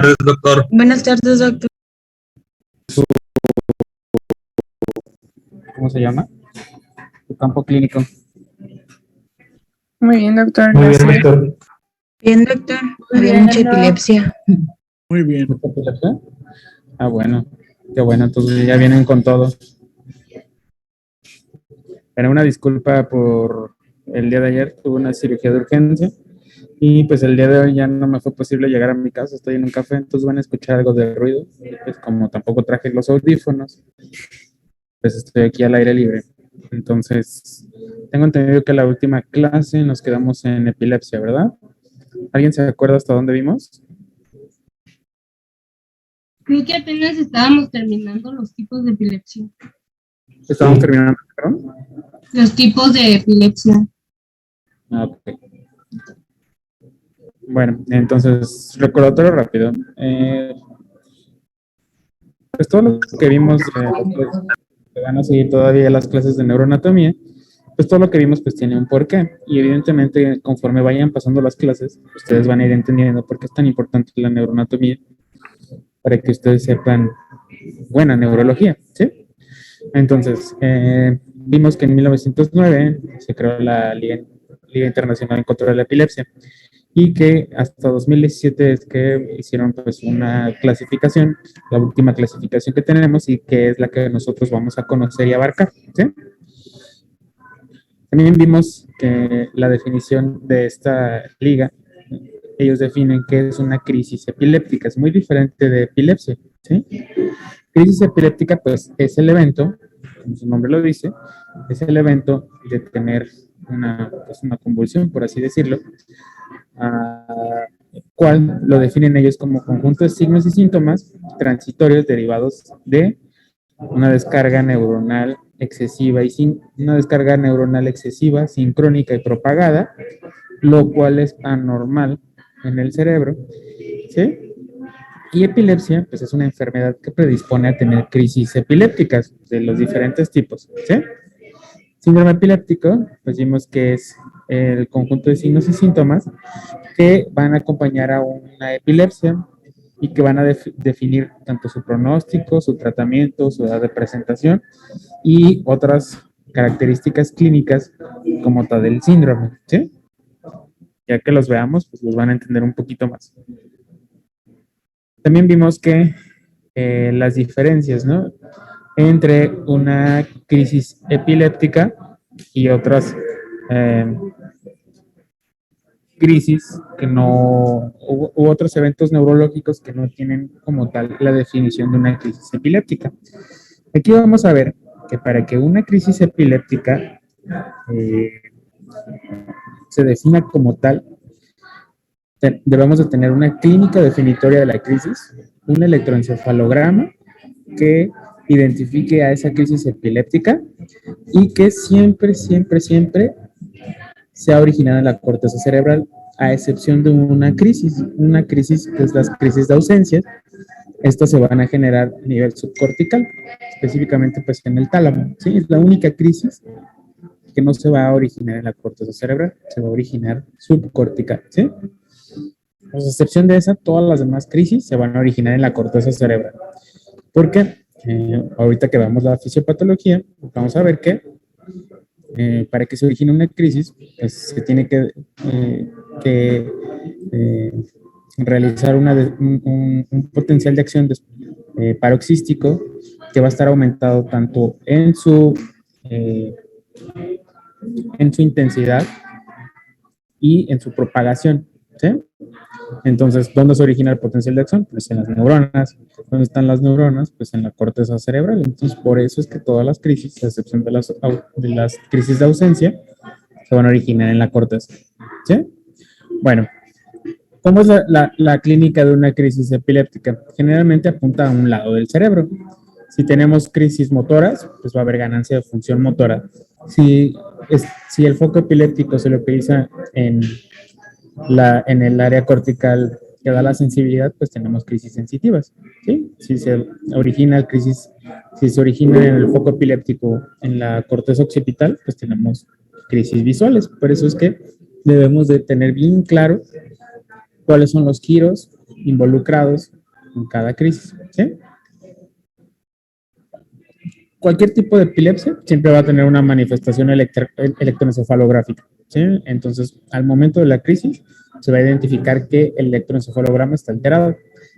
Buenas tardes, doctor. Buenas tardes, doctor. ¿Cómo se llama? Tu campo clínico. Muy bien, doctor. Muy bien, Gracias. doctor. Bien, doctor. Muy Había bien, mucha ¿no? epilepsia. Muy bien. ¿Mucha epilepsia? Ah, bueno. Qué bueno, entonces ya vienen con todo. Pero una disculpa por el día de ayer. Tuve una cirugía de urgencia. Y pues el día de hoy ya no me fue posible llegar a mi casa. Estoy en un café, entonces van a escuchar algo de ruido. Y pues como tampoco traje los audífonos, pues estoy aquí al aire libre. Entonces, tengo entendido que la última clase nos quedamos en epilepsia, ¿verdad? ¿Alguien se acuerda hasta dónde vimos? Creo que apenas estábamos terminando los tipos de epilepsia. Estábamos terminando, ¿perdón? Los tipos de epilepsia. Ah, ok. Bueno, entonces, recordatorio rápido. Pues todo lo que vimos, pues, que van a seguir todavía las clases de neuroanatomía, pues todo lo que vimos pues tiene un porqué. Y evidentemente, conforme vayan pasando las clases, ustedes van a ir entendiendo por qué es tan importante la neuroanatomía, para que ustedes sepan buena neurología, ¿sí? Entonces, vimos que en 1909 se creó la Liga Internacional en contra de la Epilepsia y que hasta 2017 es que hicieron pues una clasificación, la última clasificación que tenemos y que es la que nosotros vamos a conocer y abarcar, ¿sí? También vimos que la definición de esta liga, ellos definen que es una crisis epiléptica, es muy diferente de epilepsia, ¿sí? Crisis epiléptica, pues, es el evento, como su nombre lo dice, es el evento de tener pues, una convulsión, por así decirlo, cual lo definen ellos como conjunto de signos y síntomas transitorios derivados de una descarga neuronal excesiva sincrónica y propagada, lo cual es anormal en el cerebro, ¿sí? Y epilepsia, pues es una enfermedad que predispone a tener crisis epilépticas de los diferentes tipos, ¿sí? Síndrome epiléptico, pues vimos que es el conjunto de signos y síntomas que van a acompañar a una epilepsia y que van a definir tanto su pronóstico, su tratamiento, su edad de presentación y otras características clínicas como tal del síndrome, ¿sí? Ya que los veamos, pues los van a entender un poquito más. También vimos que las diferencias, ¿no? Entre una crisis epiléptica y otras crisis que no, u otros eventos neurológicos que no tienen como tal la definición de una crisis epiléptica. Aquí vamos a ver que para que una crisis epiléptica se defina como tal, debemos de tener una clínica definitoria de la crisis, un electroencefalograma que identifique a esa crisis epiléptica y que siempre, siempre, siempre sea originada en la corteza cerebral, a excepción de una crisis que es las crisis de ausencia. Estas se van a generar a nivel subcortical, específicamente pues en el tálamo, ¿sí? Es la única crisis que no se va a originar en la corteza cerebral, se va a originar subcortical, ¿sí? A excepción de esa, todas las demás crisis se van a originar en la corteza cerebral. ¿Por qué? Ahorita que veamos la fisiopatología, vamos a ver que para que se origine una crisis, pues se tiene que realizar un potencial de acción paroxístico que va a estar aumentado tanto en su intensidad y en su propagación, ¿sí? Entonces, ¿dónde se origina el potencial de acción? Pues en las neuronas. ¿Dónde están las neuronas? Pues en la corteza cerebral. Entonces, por eso es que todas las crisis, a excepción de las crisis de ausencia, se van a originar en la corteza, ¿sí? Bueno, ¿cómo es la clínica de una crisis epiléptica? Generalmente apunta a un lado del cerebro. Si tenemos crisis motoras, pues va a haber ganancia de función motora. Si el foco epiléptico se localiza en el área cortical que da la sensibilidad, pues tenemos crisis sensitivas, ¿sí? Si se origina en el foco epiléptico en la corteza occipital, pues tenemos crisis visuales. Por eso es que debemos de tener bien claro cuáles son los giros involucrados en cada crisis, ¿sí? Cualquier tipo de epilepsia siempre va a tener una manifestación electroencefalográfica, ¿sí? Entonces, al momento de la crisis, se va a identificar que el electroencefalograma está alterado.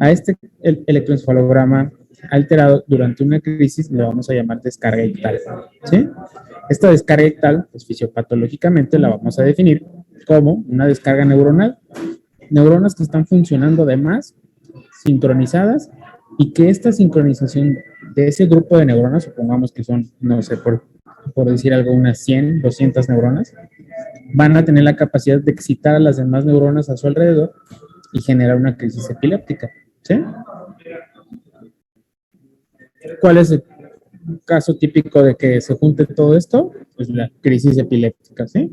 A este electroencefalograma alterado durante una crisis le vamos a llamar descarga ictal, ¿sí? Esta descarga ictal, pues fisiopatológicamente la vamos a definir como una descarga neuronal, neuronas que están funcionando de más, sincronizadas, y que esta sincronización de ese grupo de neuronas, supongamos que son, no sé, por decir algo, unas 100, 200 neuronas, van a tener la capacidad de excitar a las demás neuronas a su alrededor y generar una crisis epiléptica, ¿sí? ¿Cuál es el caso típico de que se junte todo esto? Pues la crisis epiléptica, ¿sí?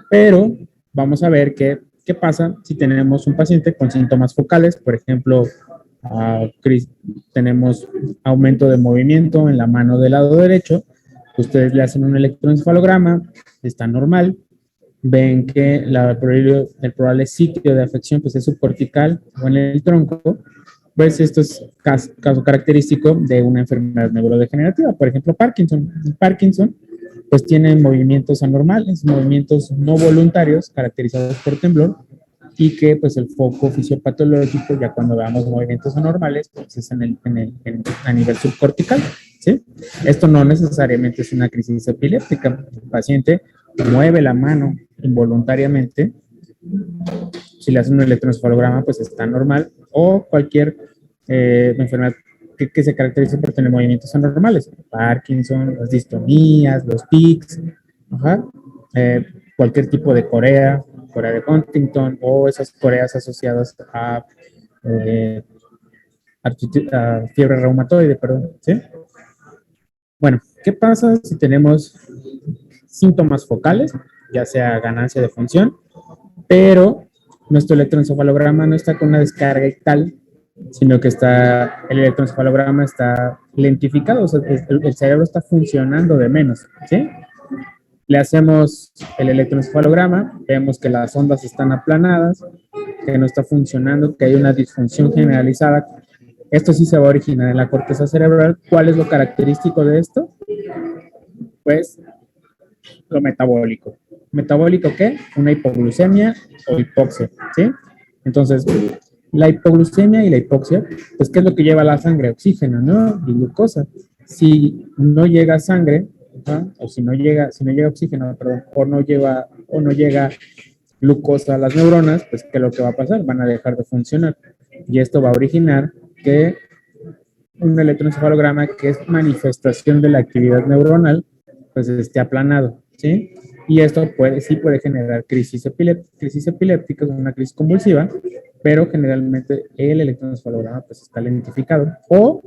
Pero vamos a ver qué pasa si tenemos un paciente con síntomas focales, por ejemplo, tenemos aumento de movimiento en la mano del lado derecho, ustedes le hacen un electroencefalograma, está normal, ven que el probable sitio de afección pues es subcortical o en el tronco, pues esto es caso característico de una enfermedad neurodegenerativa, por ejemplo Parkinson. Parkinson pues tiene movimientos anormales, movimientos no voluntarios caracterizados por temblor, y que pues el foco fisiopatológico, ya cuando veamos movimientos anormales, pues es a nivel subcortical, ¿sí? Esto no necesariamente es una crisis epiléptica. El paciente mueve la mano involuntariamente, si le hacen un electroencefalograma, pues está normal, o cualquier enfermedad que se caracterice por tener movimientos anormales, Parkinson, las distonías, los tics, cualquier tipo de corea de Huntington, o esas coreas asociadas a fiebre reumatoide, perdón, ¿sí? Bueno, ¿qué pasa si tenemos síntomas focales, ya sea ganancia de función, pero nuestro electroencefalograma no está con una descarga ictal, sino que el electroencefalograma está lentificado, o sea, el cerebro está funcionando de menos, ¿sí? Le hacemos el electroencefalograma, vemos que las ondas están aplanadas, que no está funcionando, que hay una disfunción generalizada. Esto sí se va a originar en la corteza cerebral. ¿Cuál es lo característico de esto? Pues lo metabólico. ¿Metabólico qué? Una hipoglucemia o hipoxia, ¿sí? Entonces, la hipoglucemia y la hipoxia, pues, ¿qué es lo que lleva a la sangre? Oxígeno, ¿no? Y glucosa. Si no llega sangre, o si no llega oxígeno, perdón, o no llega glucosa a las neuronas, pues ¿qué es lo que va a pasar? Van a dejar de funcionar. Y esto va a originar que un electroencefalograma, que es manifestación de la actividad neuronal, pues esté aplanado, ¿sí? Y esto sí puede generar crisis epilépticas, una crisis convulsiva, pero generalmente el electroencefalograma pues está lentificado. O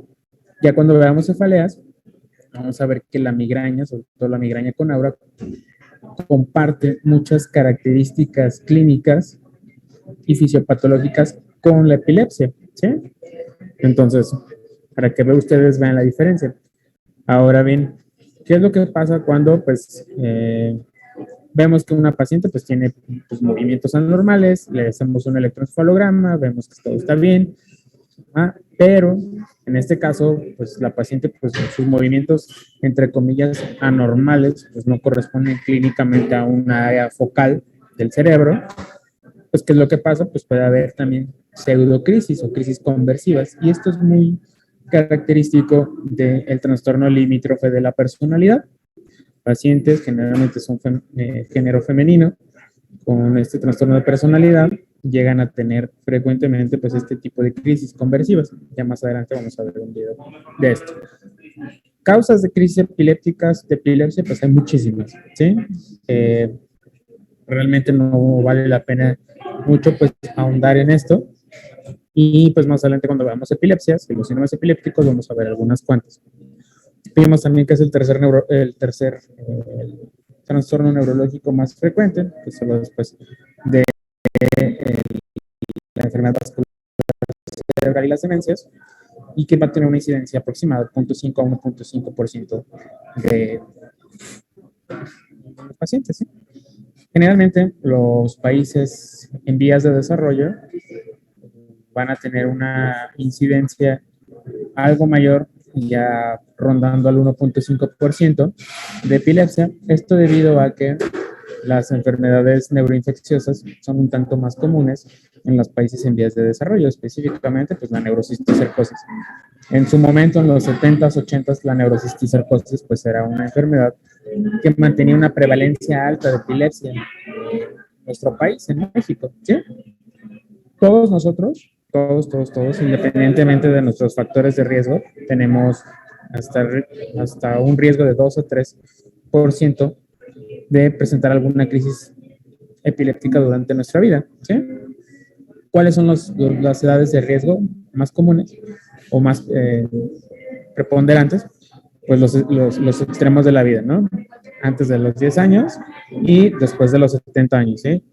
ya cuando veamos cefaleas, vamos a ver que la migraña, sobre todo la migraña con aura, comparte muchas características clínicas y fisiopatológicas con la epilepsia, ¿sí? Entonces, para que ustedes vean la diferencia. Ahora bien, ¿qué es lo que pasa cuando, pues, vemos que una paciente, pues, tiene pues, movimientos anormales, le hacemos un electroencefalograma, vemos que todo está bien, pero en este caso, pues la paciente, pues sus movimientos, entre comillas, anormales, pues no corresponden clínicamente a una área focal del cerebro, pues ¿qué es lo que pasa? Pues puede haber también pseudocrisis o crisis conversivas, y esto es muy característico del trastorno limítrofe de la personalidad. Pacientes generalmente son género femenino con este trastorno de personalidad llegan a tener frecuentemente pues este tipo de crisis conversivas. Ya más adelante vamos a ver un video de esto. Causas de crisis epilépticas, de epilepsia, pues hay muchísimas, ¿sí? Realmente no vale la pena mucho pues ahondar en esto, y pues más adelante cuando veamos epilepsias y los síndromes epilépticos vamos a ver algunas cuantas. Vimos también que es el tercer trastorno neurológico más frecuente, que solo después de la enfermedad vascular cerebral y las demencias, y que va a tener una incidencia aproximada de 0.5 a 1.5% de los pacientes, ¿sí? Generalmente los países en vías de desarrollo van a tener una incidencia algo mayor, ya rondando al 1.5% de epilepsia. Esto debido a que las enfermedades neuroinfecciosas son un tanto más comunes en los países en vías de desarrollo, específicamente pues la neurocisticercosis. En su momento, en los 70s, 80s, la neurocisticercosis pues era una enfermedad que mantenía una prevalencia alta de epilepsia en nuestro país, en México, ¿sí? Todos nosotros, todos, independientemente de nuestros factores de riesgo, tenemos hasta un riesgo de 2 o 3% de presentar alguna crisis epiléptica durante nuestra vida, ¿sí? ¿Cuáles son las edades de riesgo más comunes o más preponderantes? Pues los extremos de la vida, ¿no? Antes de los 10 años y después de los 70 años, ¿sí?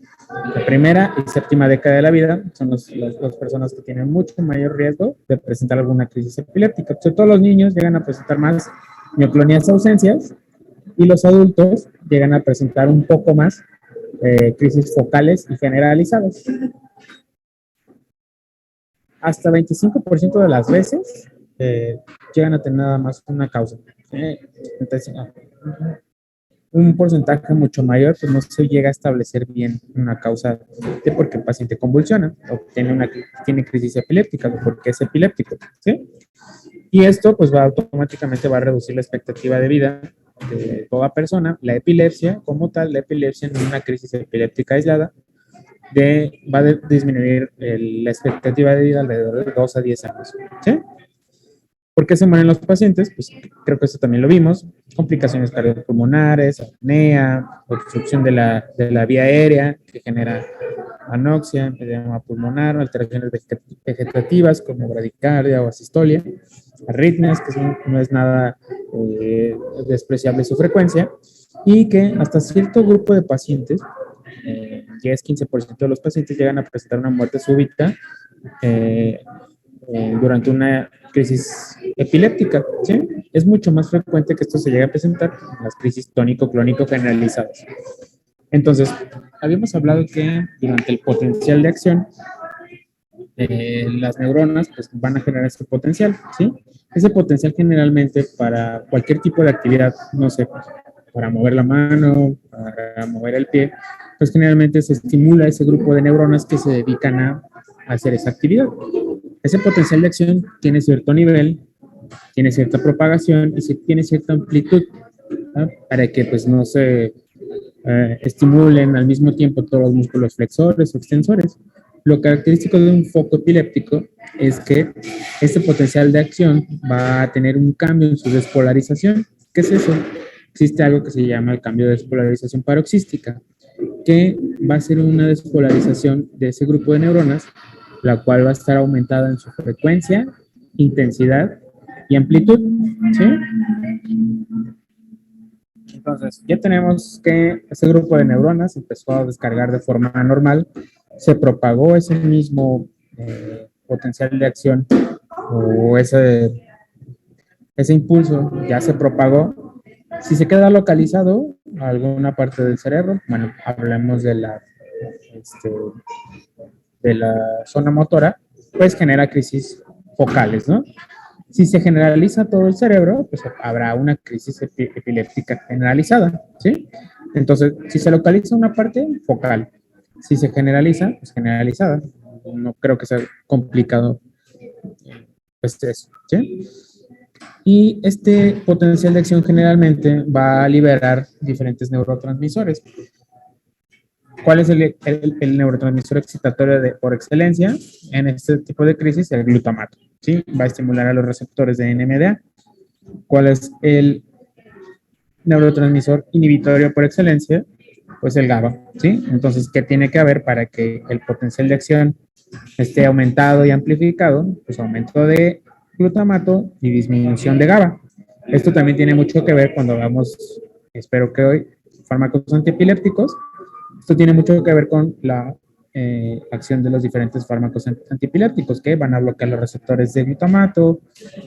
La primera y séptima década de la vida son las personas que tienen mucho mayor riesgo de presentar alguna crisis epiléptica. Sobre todo los niños llegan a presentar más mioclonías ausencias y los adultos llegan a presentar un poco más crisis focales y generalizadas. Hasta 25% de las veces llegan a tener nada más una causa. Entonces, un porcentaje mucho mayor, pues no se llega a establecer bien una causa de por qué el paciente convulsiona o tiene crisis epiléptica o por qué es epiléptico, ¿sí? Y esto pues automáticamente va a reducir la expectativa de vida de toda persona. La epilepsia como tal, la epilepsia en una crisis epiléptica aislada va a disminuir la expectativa de vida alrededor de 2 a 10 años, ¿sí? ¿Por qué se mueren los pacientes? Pues creo que eso también lo vimos. Complicaciones cardiopulmonares, apnea, obstrucción de la vía aérea que genera anoxia, edema pulmonar, alteraciones vegetativas como bradicardia o asistolia, arritmias, que no es nada despreciable su frecuencia, y que hasta cierto grupo de pacientes, 10-15% de los pacientes llegan a presentar una muerte súbita durante una crisis epiléptica, ¿sí? Es mucho más frecuente que esto se llegue a presentar en las crisis tónico-clónico generalizadas. Entonces, habíamos hablado que durante el potencial de acción, las neuronas pues, van a generar ese potencial, ¿sí? Ese potencial generalmente para cualquier tipo de actividad, no sé, para mover la mano, para mover el pie, pues generalmente se estimula ese grupo de neuronas que se dedican a hacer esa actividad. Ese potencial de acción tiene cierto nivel, tiene cierta propagación y tiene cierta amplitud, ¿no? Para que pues no se estimulen al mismo tiempo todos los músculos flexores o extensores. Lo característico de un foco epiléptico es que este potencial de acción va a tener un cambio en su despolarización. ¿Qué es eso? Existe algo que se llama el cambio de despolarización paroxística, que va a ser una despolarización de ese grupo de neuronas, la cual va a estar aumentada en su frecuencia, intensidad y amplitud, ¿sí? Entonces, ya tenemos que ese grupo de neuronas empezó a descargar de forma normal, se propagó ese mismo potencial de acción o ese impulso ya se propagó. Si se queda localizado a alguna parte del cerebro, bueno, hablemos de la zona motora, pues genera crisis focales, ¿no? Si se generaliza todo el cerebro, pues habrá una crisis epiléptica generalizada, ¿sí? Entonces, si se localiza una parte, focal. Si se generaliza, pues generalizada. No creo que sea complicado, pues eso, ¿sí? Y este potencial de acción generalmente va a liberar diferentes neurotransmisores. ¿Cuál es el neurotransmisor excitatorio por excelencia en este tipo de crisis? El glutamato, ¿sí? Va a estimular a los receptores de NMDA. ¿Cuál es el neurotransmisor inhibitorio por excelencia? Pues el GABA, ¿sí? Entonces, ¿qué tiene que haber para que el potencial de acción esté aumentado y amplificado? Pues aumento de glutamato y disminución de GABA. Esto también tiene mucho que ver cuando hablamos, espero que hoy, fármacos antiepilépticos. Esto tiene mucho que ver con la acción de los diferentes fármacos antiepilépticos que van a bloquear los receptores de glutamato,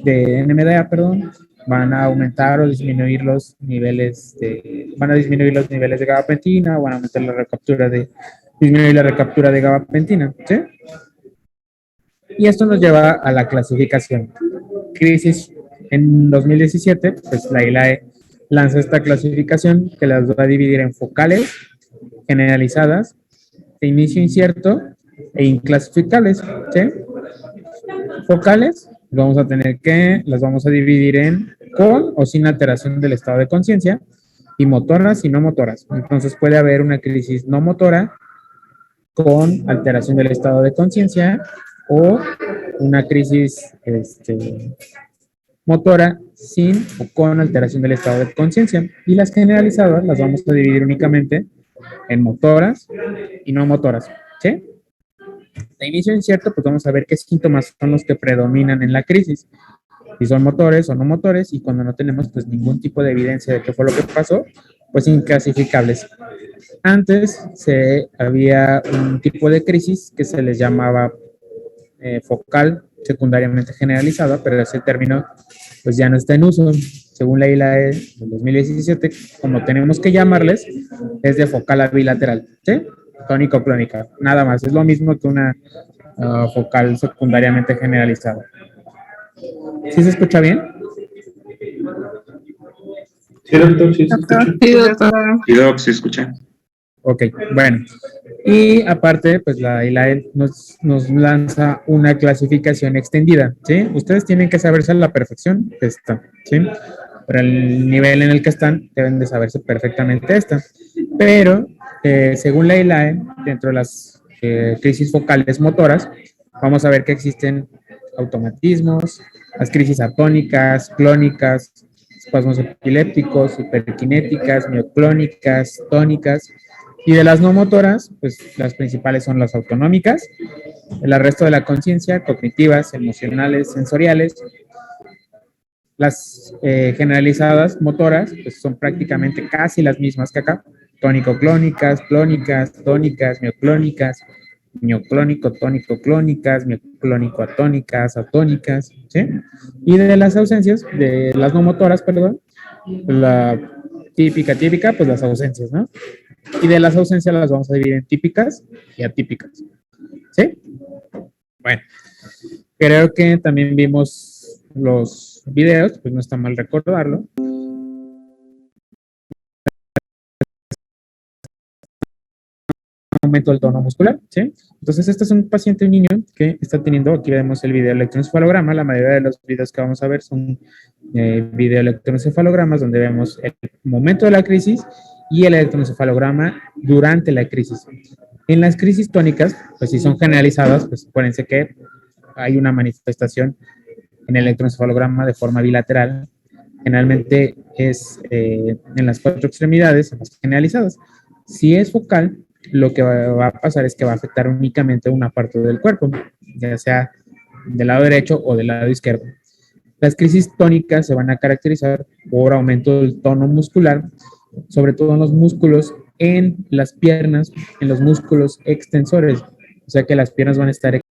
de NMDA, perdón, van a aumentar o disminuir los niveles de gabapentina o van a aumentar disminuir la recaptura de gabapentina, ¿sí? Y esto nos lleva a la clasificación. Crisis en 2017, pues la ILAE lanza esta clasificación que las va a dividir en focales, generalizadas, de inicio incierto e inclasificables. ¿Sí? Focales, las vamos a dividir en con o sin alteración del estado de conciencia, y motoras y no motoras. Entonces puede haber una crisis no motora con alteración del estado de conciencia o una crisis motora sin o con alteración del estado de conciencia. Y las generalizadas las vamos a dividir únicamente en motoras y no motoras. ¿Sí? De inicio incierto, pues vamos a ver qué síntomas son los que predominan en la crisis, si son motores o no motores, y cuando no tenemos pues ningún tipo de evidencia de qué fue lo que pasó, pues inclasificables. Antes había un tipo de crisis que se les llamaba focal secundariamente generalizada, pero ese término pues ya no está en uso. Según la ILAE del 2017, como tenemos que llamarles, es de focal a bilateral, ¿sí? Tónico-clónica, nada más. Es lo mismo que una focal secundariamente generalizada. ¿Sí se escucha bien? Sí, doctor, sí, se Doctor. escucha. Sí, doctor. Sí, doc, se escucha. Ok, bueno. Y aparte, pues la ILAE nos lanza una clasificación extendida, ¿sí? Ustedes tienen que saberse a la perfección esta, ¿sí? Pero el nivel en el que están, deben de saberse perfectamente esta. Pero, según la ILAE, dentro de las crisis focales motoras, vamos a ver que existen automatismos, las crisis atónicas, clónicas, espasmos epilépticos, hiperkinéticas, mioclónicas, tónicas. Y de las no motoras, pues las principales son las autonómicas, el arresto de la conciencia, cognitivas, emocionales, sensoriales. Las generalizadas motoras, pues son prácticamente casi las mismas que acá. Tónico-clónicas, clónicas, tónicas, mioclónicas, mioclónico-tónico-clónicas, mioclónico-atónicas, atónicas, ¿sí? Y de las ausencias, de las no motoras, perdón, la típica, pues las ausencias, ¿no? Y de las ausencias las vamos a dividir en típicas y atípicas. ¿Sí? Bueno, creo que también vimos los videos, pues no está mal recordarlo. Aumento del tono muscular, ¿sí? Entonces, este es un paciente, un niño que está teniendo, aquí vemos el video electroencefalograma, la mayoría de los videos que vamos a ver son video electroencefalogramas donde vemos el momento de la crisis y el electroencefalograma durante la crisis. En las crisis tónicas, pues si son generalizadas, pues acuérdense que hay una manifestación en el electroencefalograma de forma bilateral, generalmente es en las 4 extremidades, en las generalizadas. Si es focal, lo que va a pasar es que va a afectar únicamente una parte del cuerpo, ya sea del lado derecho o del lado izquierdo. Las crisis tónicas se van a caracterizar por aumento del tono muscular, sobre todo en los músculos en las piernas, en los músculos extensores, o sea que las piernas van a estar